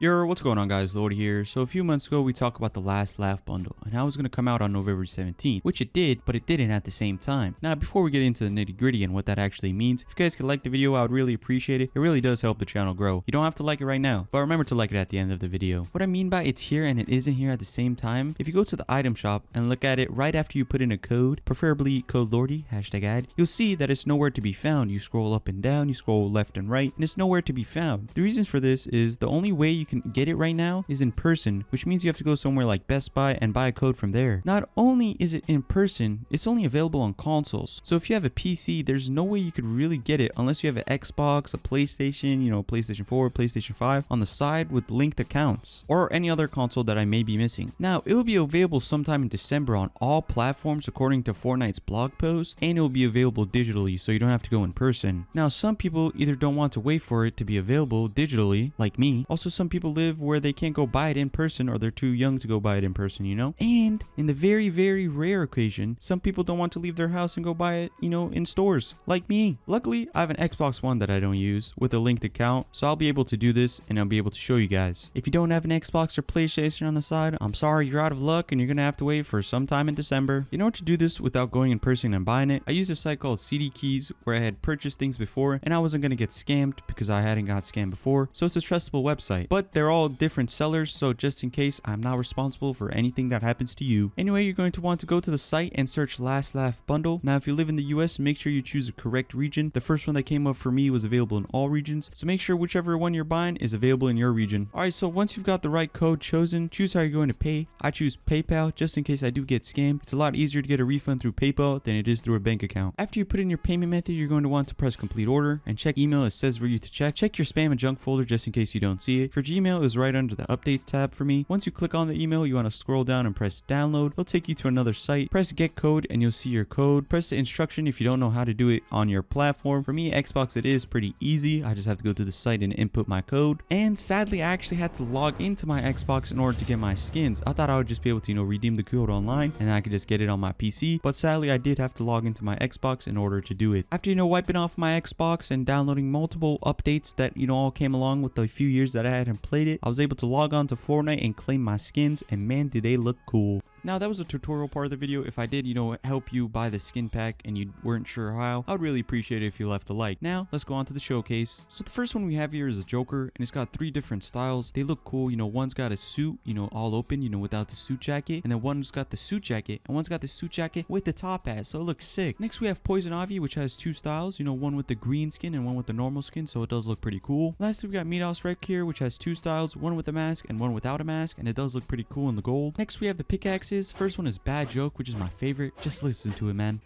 Yo, what's going on guys, Lorty here. So a few months ago we talked about the Last Laugh bundle and how it was going to come out on November 17th, which it did, but it didn't at the same time. Now before we get into the nitty gritty and what that actually means, if you guys could like the video, I would really appreciate it. It really does help the channel grow. You don't have to like it right now, but remember to like it at the end of the video. What I mean by it's here and it isn't here at the same time, if you go to the item shop and look at it right after you put in a code, preferably code Lorty, #ad, you'll see that it's nowhere to be found. You scroll up and down, you scroll left and right, and it's nowhere to be found. The reasons for this is the only way you can get it right now is in person, which means you have to go somewhere like Best Buy and buy a code from there. Not only is it in person, it's only available on consoles. So if you have a PC, there's no way you could really get it unless you have an Xbox, a PlayStation, PlayStation 4, PlayStation 5 on the side with linked accounts, or any other console that I may be missing. Now, it will be available sometime in December on all platforms according to Fortnite's blog post, and it will be available digitally so you don't have to go in person. Now, some people either don't want to wait for it to be available digitally, like me. Also, some people live where they can't go buy it in person or they're too young to go buy it in person, And in the very, very rare occasion, some people don't want to leave their house and go buy it, in stores, like me. Luckily, I have an Xbox One that I don't use with a linked account, so I'll be able to do this and I'll be able to show you guys. If you don't have an Xbox or PlayStation on the side, I'm sorry, you're out of luck and you're gonna have to wait for some time in December. In order to do this without going in person and buying it, I used a site called CD Keys where I had purchased things before and I wasn't gonna get scammed because I hadn't got scammed before, so it's a trustable website. But they're all different sellers, so just in case, I'm not responsible for anything that happens to you. Anyway, you're going to want to go to the site and search Last Laugh bundle. Now if you live in the US, make sure you choose the correct region. The first one that came up for me was available in all regions, so make sure whichever one you're buying is available in your region. Alright, so once you've got the right code chosen, choose how you're going to pay. I choose PayPal just in case I do get scammed. It's a lot easier to get a refund through PayPal than it is through a bank account. After you put in your payment method, you're going to want to press complete order and check email. It says for you to check. Check your spam and junk folder just in case you don't see it. For Gmail, is right under the updates tab for me. Once you click on the email, you want to scroll down and press download. It'll take you to another site. Press get code and you'll see your code. Press the instruction if you don't know how to do it on your platform. For me, Xbox, it is pretty easy. I just have to go to the site and input my code. And sadly, I actually had to log into my Xbox in order to get my skins. I thought I would just be able to, redeem the code online and I could just get it on my PC. But sadly, I did have to log into my Xbox in order to do it. After, wiping off my Xbox and downloading multiple updates that, all came along with the few years that I hadn't played it, I was able to log on to Fortnite and claim my skins, and man, did they look cool. Now, that was a tutorial part of the video. If I did, help you buy the skin pack and you weren't sure how, I would really appreciate it if you left a like. Now, let's go on to the showcase. So the first one we have here is a Joker, and it's got 3 different styles. They look cool. One's got a suit, all open, without the suit jacket. And then one's got the suit jacket, and one's got the suit jacket with the top hat, so it looks sick. Next, we have Poision Ivy, which has 2 styles, one with the green skin and one with the normal skin, so it does look pretty cool. Lastly, we got Midas Rex here, which has 2 styles, one with a mask and one without a mask, and it does look pretty cool in the gold. Next, we have the pickaxes. First one is Bad Joke, which is my favorite. Just listen to it, man.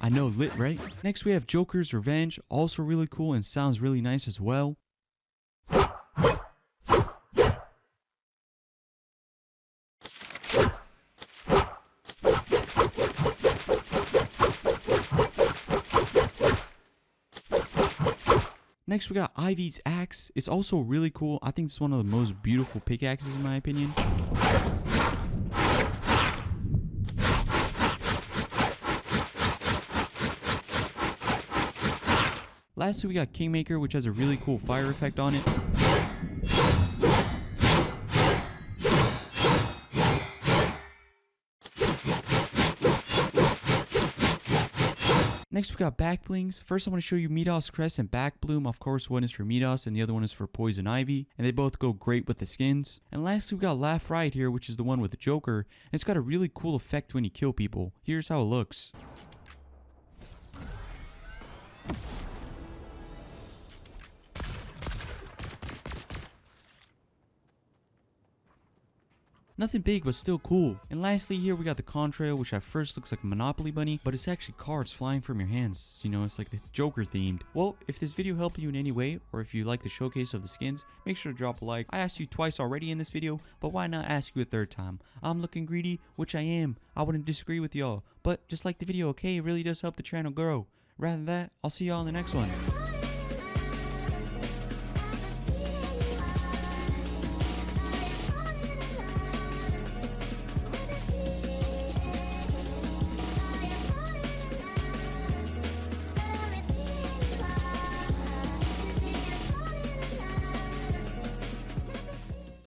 I know, lit, right? Next, we have Joker's Revenge, also really cool and sounds really nice as well. Next, we got Ivy's Axe. It's also really cool. I think it's one of the most beautiful pickaxes in my opinion. Lastly, we got Kingmaker, which has a really cool fire effect on it. Next, we got Backblings. First, I want to show you Midas Crest and Backbloom. Of course, one is for Midas and the other one is for Poison Ivy, and they both go great with the skins. And lastly, we got Laugh Right here, which is the one with the Joker, and it's got a really cool effect when you kill people. Here's how it looks. Nothing big, but still cool. And lastly, here we got the Contrail, which at first looks like a Monopoly bunny, but it's actually cards flying from your hands. It's like the Joker themed. Well, if this video helped you in any way, or if you like the showcase of the skins, make sure to drop a like. I asked you twice already in this video, but why not ask you a 3rd time? I'm looking greedy, which I am. I wouldn't disagree with y'all, but just like the video, okay? It really does help the channel grow. Rather than that, I'll see y'all in the next one.